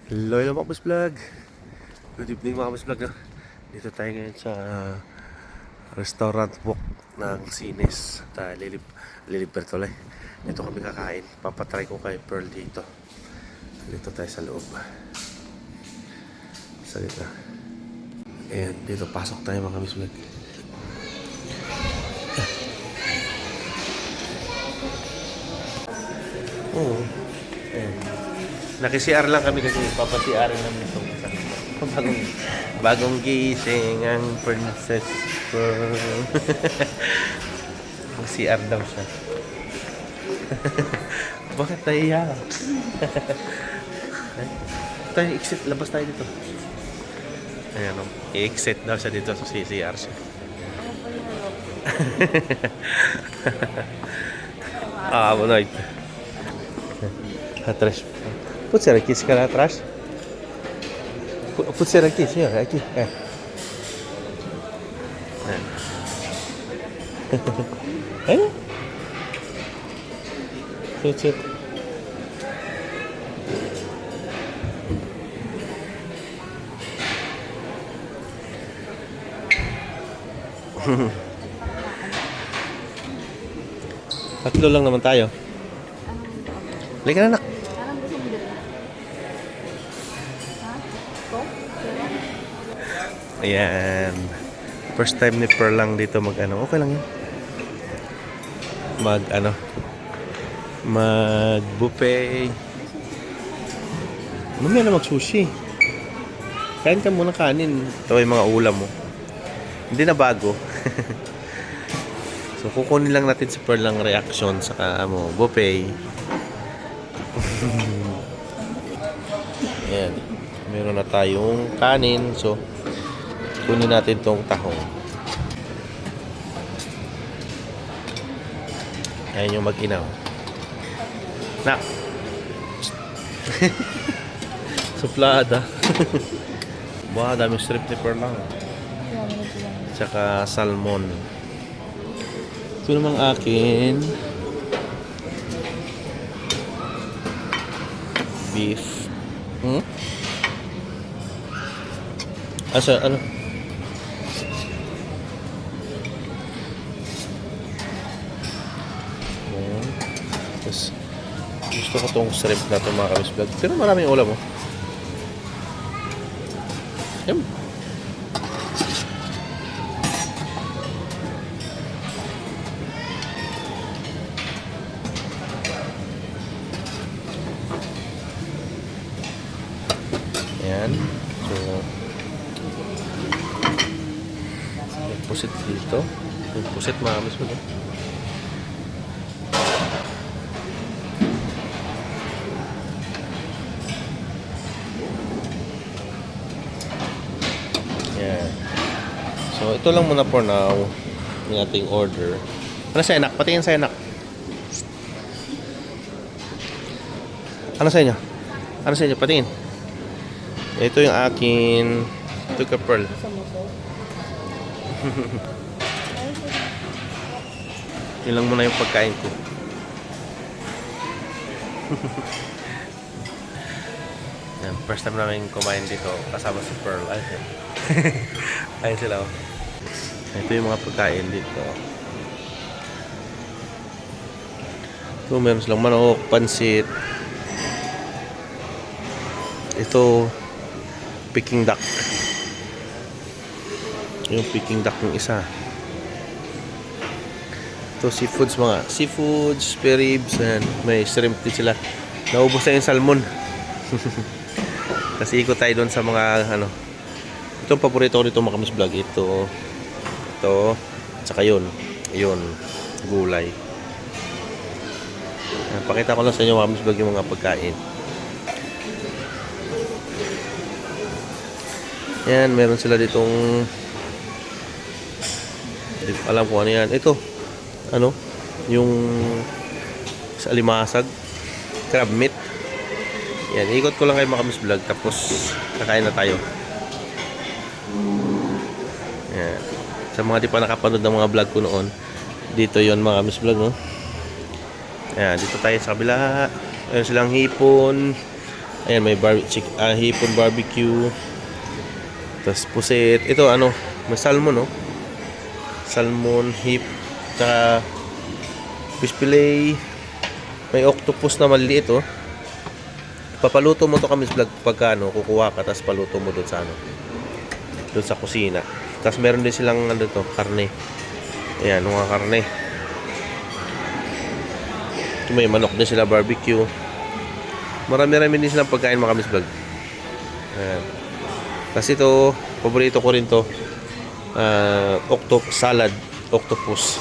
Hello, hello mga boss vlog. Good evening mga boss vlog, no? Dito tayo ngayon sa restaurant walk ng Sines at Liliber tuloy. Dito kami kakain. Papatry ko kay Pearl dito. Dito tayo sa loob. Sa dito. Ayan, dito pasok tayo mga boss vlog. Oo. Ayan. Naki-CR lang kami kasi papasiarin namin itong bagong gising ang Princess Pearl. Mag-CR daw siya. Bakit nahiya ka? Tayo, exit. Labas tayo dito. Ayan o. I-exit daw siya dito sa CCR siya. Bonoy. Atrás. Pode ser aqui, esse cara atrás. Pode ser aqui, senhor. Aqui. É. É? Pode ser. Tatlo lang naman tayo. Halika na, anak. Parang gusto mo dito. Ha? Ito? Ayan. First time ni Pearl lang dito mag-ano. Okay lang yun. Mag-buffet. Mamaya na mag-sushi. Kain ka muna kanin. Ito yung mga ulam mo. Hindi na bago. So, kukunin lang natin si Pearl lang reaction sa buffet. Ayan. Meron na tayong kanin. So, kunin natin tong tahong. Ayan yung mag-inaw. Nak! Suplada. Wow, daming strip ni Pearl lang. Tsaka salmon. Ito namang akin. Beef. Asa, ano? Ayan. Tapos, gusto ko tong shrimp na ito mga kamis vlog. Pero maraming ulam, oh. Ayan. Ayan. So, may pusit dito. May pusit mga kamis vlog. Ayan. So, ito lang muna for now yung ating order. Ano sa anak? Patingin sa anak. Ano sa inyo? Ano sa inyo? Patingin. Ito yung akin. Ito ka Pearl. Yun lang muna yung pagkain ko. Yan, first time namin kumain dito kasama si Pearl. Ayun sila. Oh. Ito yung mga pagkain dito. Ito meron silang manok, pansit. Ito Peking duck. Yung Peking duck yung isa. Ito seafoods, mga seafoods, spare ribs, and may shrimp din sila. Naubos na yung salmon. Kasi ikot tayo doon sa mga ito ang paborito ko nito mga kamis vlog. Ito tsaka yun gulay. Pakita ko lang sa inyo mga kamis vlog yung mga pagkain. Yan, meron sila ditong hindi ko alam kung ano yan. Ito, yung sa alimasag, crab meat. Yan, ikot ko lang kayo mga kamis vlog tapos kakain na tayo. Yan. Sa mga di pa nakapanood ng mga vlog ko noon, dito yon mga kamis vlog, no? Yan, dito tayo sa kabila. Meron silang hipon, Ayan, may hipon barbecue. Tapos pusit. Ito ano, may salmon, no? Salmon, hip, tsaka fish fillet. May octopus na maliit, oh. Papaluto mo to kami vlog pagka ano, kukuha ka, tapos paluto mo doon sa ano, doon sa kusina. Tapos meron din silang ano to, karne. Ayan, mga karne. May manok din sila, barbecue. Marami-rami din silang pagkain mga kamis vlog. Ayan. Kasi ito, paborito ko rin to. Salad, octopus.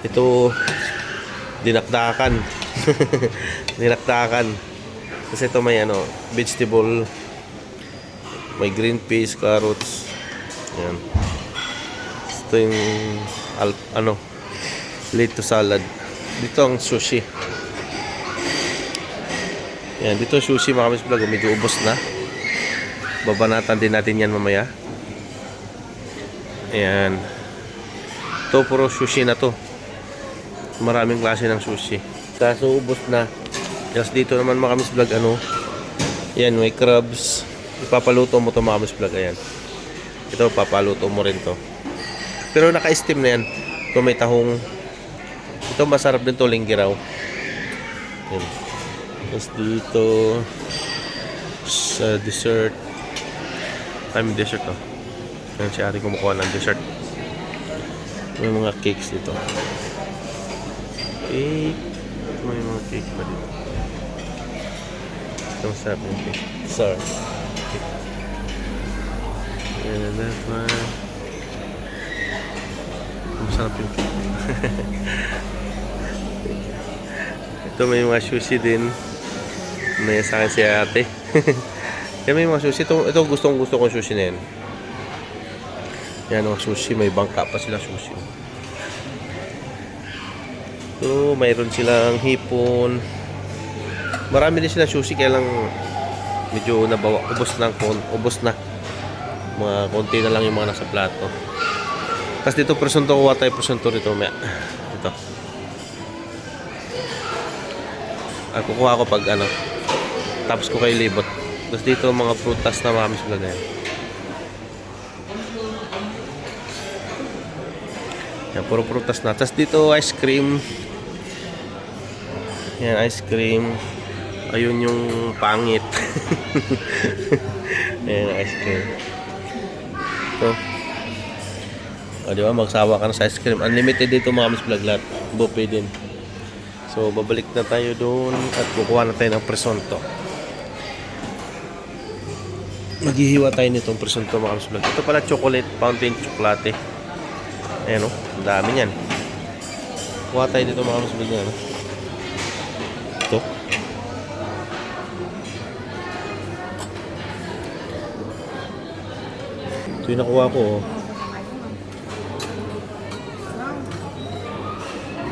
Ito, dinakdakan. Dinakdakan. Kasi ito may ano, vegetable, may green peas, carrots. Ayan. Ito yung lito salad. Dito ang sushi. Ayan, dito sushi mga kamis vlog, medyo ubos na. Babanatan din natin yan mamaya. Ayan. Ito puro sushi na to. Maraming klase ng sushi. Kaso ubos na. Just dito naman mga kamis vlog, ano, ayan, may crabs. Ipapaluto mo to mga kamis vlog. Ayan. Ito, papaluto mo rin to. Pero naka-steam na yan. Ito may tahong. Ito masarap din to, linggiraw. Ayan. Tapos dito sa dessert. May dessert to. Ayan, si ate kumukuha ng dessert. May mga cakes dito. Cake. May mga cake pa dito. Ito masarap yung cake. Sorry. And that one. Masarap yung cake. Ito may mga sushi din. May sa akin si ate. Kaya may mga sushi. Ito gusto kong sushi na yan. Yan mga sushi. May bangka pa sila sushi. Ito, mayroon silang hipon. Marami din sila sushi. Kaya lang medyo nabawa. Ubos na. Mga konti na lang yung mga nasa plato. Tapos dito presunto. Kuha tayo presunto rito. Ito. Kukuha ko pag ano. Tapos ko kayo libot. Tapos dito mga prutas na mga mismo na yan. Yan, puro prutas na. Tapos dito ice cream. Yan, ice cream. Ayun yung pangit. Yan, ice cream. Ito. O, diba? Magsawa ka na sa ice cream. Unlimited dito mga Miss Vlog lahat. Buffet din. So, babalik na tayo doon at kukuha na tayo ng presonto. Maghihiwa tayo nitong presonto mga Miss Vlog. Ito pala chocolate, fountain chocolate. Ayan o, ang dami yan. Kuha tayo dito mga Miss Vlog yan. Ito. Ito yung nakuha ko oh.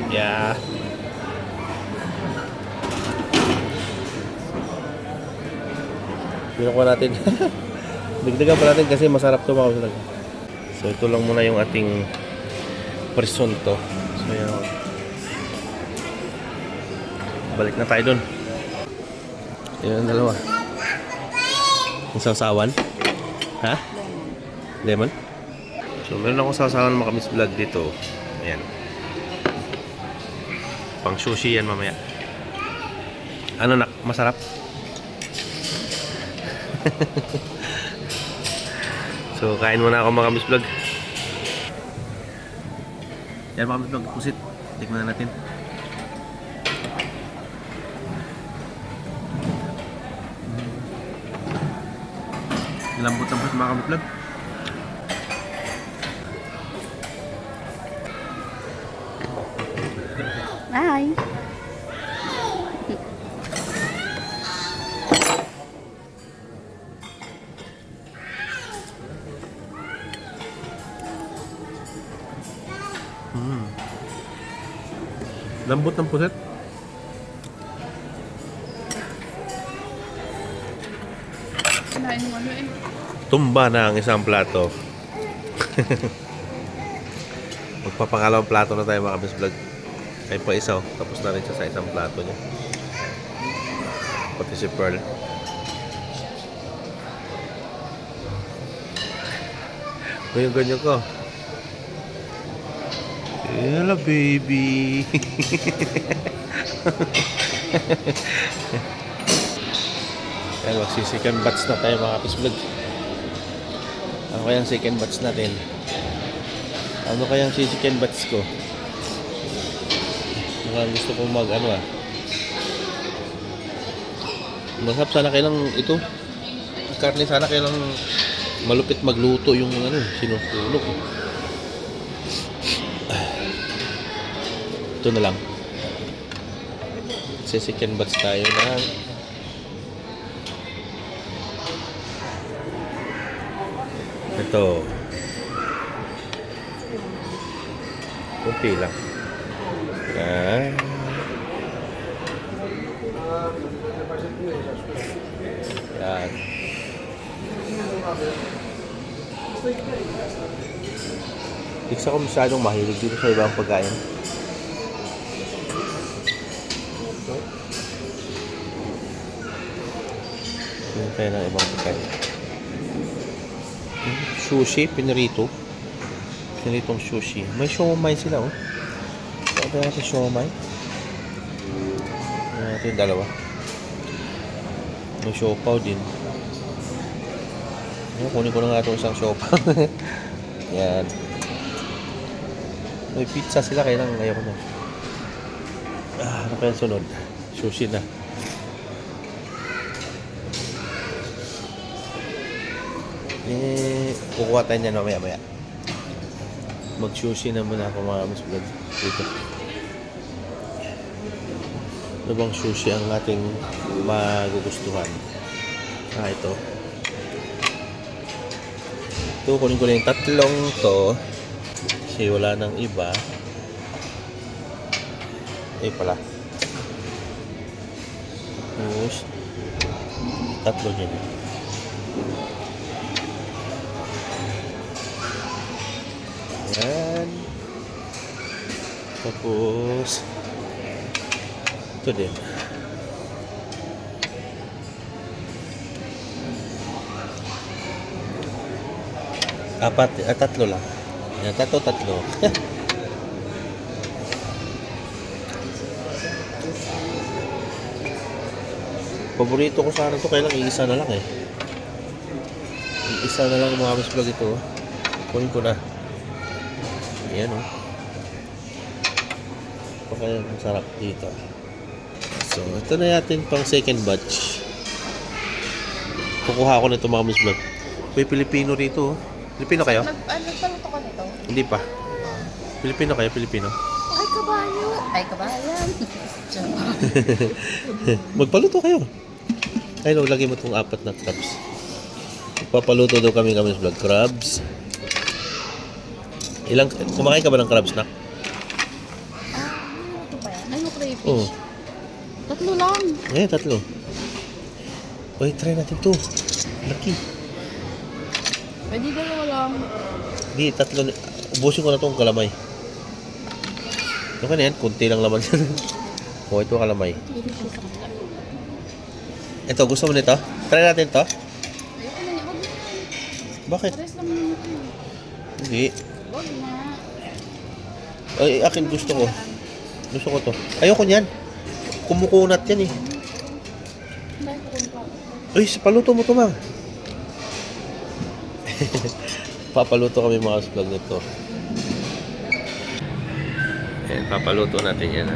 Yeah. Pinukuha natin. Bigdagan pa natin kasi masarap to mga kasalag. So ito lang muna yung ating presonto. So yan. Balik na tayo dun. Yan ang dalawa. Yung sausawan. Ha? Lemon? So meron akong sausawan mga Miss Vlog dito. Ayan. Pang sushi yan mamaya. Ano nak? Masarap? So kain muna ako mga Miss Vlog. Yan mga Miss Vlog, pusit. Tikman na natin. Lambot ang pusit mga Miss Vlog. Bye. Lambot ng puset. Kinain mo ano eh. Tumba na ang isang plato. Magpapangalawang plato na tayo mga Miss Vlog. Ay pa isa, tapos na rin siya sa isang plato niya. Pati si Pearl. Yung ganyan ko. Hello, baby. Yan, magsi-second batch na tayo mga Kapis Vlog. Ano kayang second batch natin? Ano kayang second batch ko? Mukhang gusto kong masarap sana kailang ito. Karne sana kailang malupit magluto yung sinutulog. Ito na lang. Second batch tayo ng ito. Kunti lang. Yan. Yan. Hindi ko masyadong mahilig dito sa ibang pagkain. Tingnan tayo ng ibang pagkain. Sushi, pinirito. Piniritong sushi. May siomai sila, oh. Saan tayo natin siomai? Ito yung dalawa. May siopaw din. Kunin ko na nga itong isang siopaw. Yan. May pizza sila, kaya lang ayaw ko na. Ano kaya sunod? Sushi na. Kukuha tayo niyan mamaya-maya. Mag-sushi na muna ako mga Kapis Vlog. Dito. Ano bang sushi ang ating magugustuhan? Ito. Ito, kunin ko na yung tatlong to. Kasi wala nang iba. Pala. Tapos, tatlo niya. Yan. Tapos, ito din. Tatlo lang. Yan, tatlo. Paborito ko sana ito, kailang iisa na lang eh. Iisa na lang mga Kapis Vlog ito. Kunin ko na. Ayan o. Kaya masarap dito. So, ito na natin pang second batch. Kukuha ko nito mga Kapis Vlog. May Pilipino rito. Pilipino kayo? Nagpaluto ka nito? Hindi pa. Pilipino kayo? Pilipino? Ay, kabayo! Ay, kabayan! Magpaluto kayo. Ay, no, lagay mo itong 4 na crabs. Papaluto daw kami Vlog. Crabs. Kumakain ka ba ng crabs na? Ito pa yan? Ano crayfish? Oo. Tatlo lang. Tatlo. Uy, try natin to. Laki. Pwede dalawa lang. Di, tatlo. Ubusin ko na itong kalamay. Okay na yan. Kunti lang laman yan. Ito kalamay. Ito, gusto mo nito? Try natin to. Ayoko na. Huwag na. Bakit? Pares lang naman ito. Hindi. Huwag na. Ay, akin gusto ko. Gusto ko to. Ayoko niyan. Kumukunat yan eh. Dahil pupunta. Uy, paluto mo to, ma. Papaluto kami mga vlog nito. Ayan, papaluto natin yan.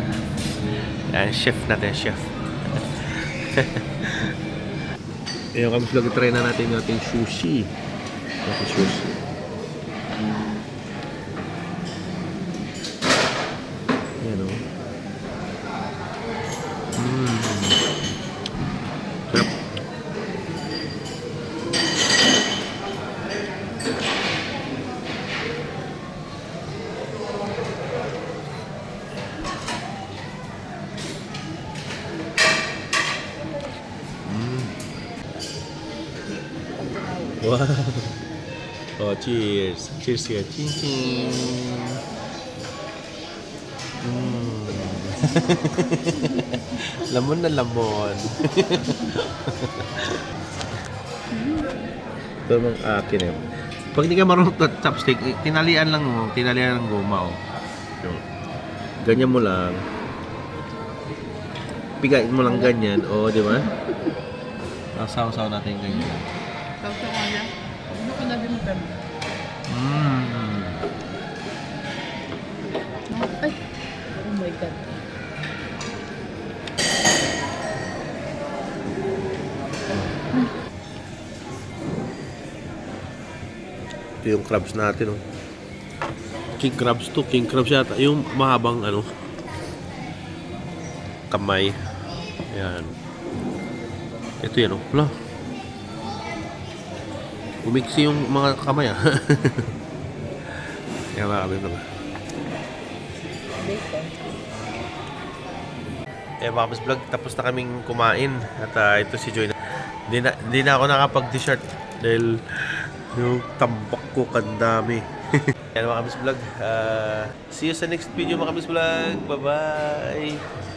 Ayan, chef natin, chef. Ayan, kami vlog, try na natin yung ating sushi. Ating sushi. Ayan o. Sarap. Wow. Oh, cheers. Cheers here. Ching ching. Lamon na lamon. Ito naman akin eh. Pag hindi ka marunong chopstick, tinalian lang mo. Tinalian ng goma. Oh. Yun. Ganyan mo lang. Pigain mo lang ganyan. O, di ba? Sasaw-saw natin ganyan. Tapos ako niya. Ano ko na din mo Ay! Oh my God. Ito yung crabs natin, oh. King crabs to. King crabs yata. Yung mahabang, ano, kamay. Ayan. Ito yan, oh. Wala. Umiksi yung mga kamay, ah. Kaya marami naman. Bacon. Mga Kabis Vlog, tapos na kaming kumain. At ito si Joy. Hindi na ako nakapag-t-shirt dahil yung tambak ko kandami. Yan mga Kabis Vlog. See you sa next video mga Kabis Vlog. Bye-bye!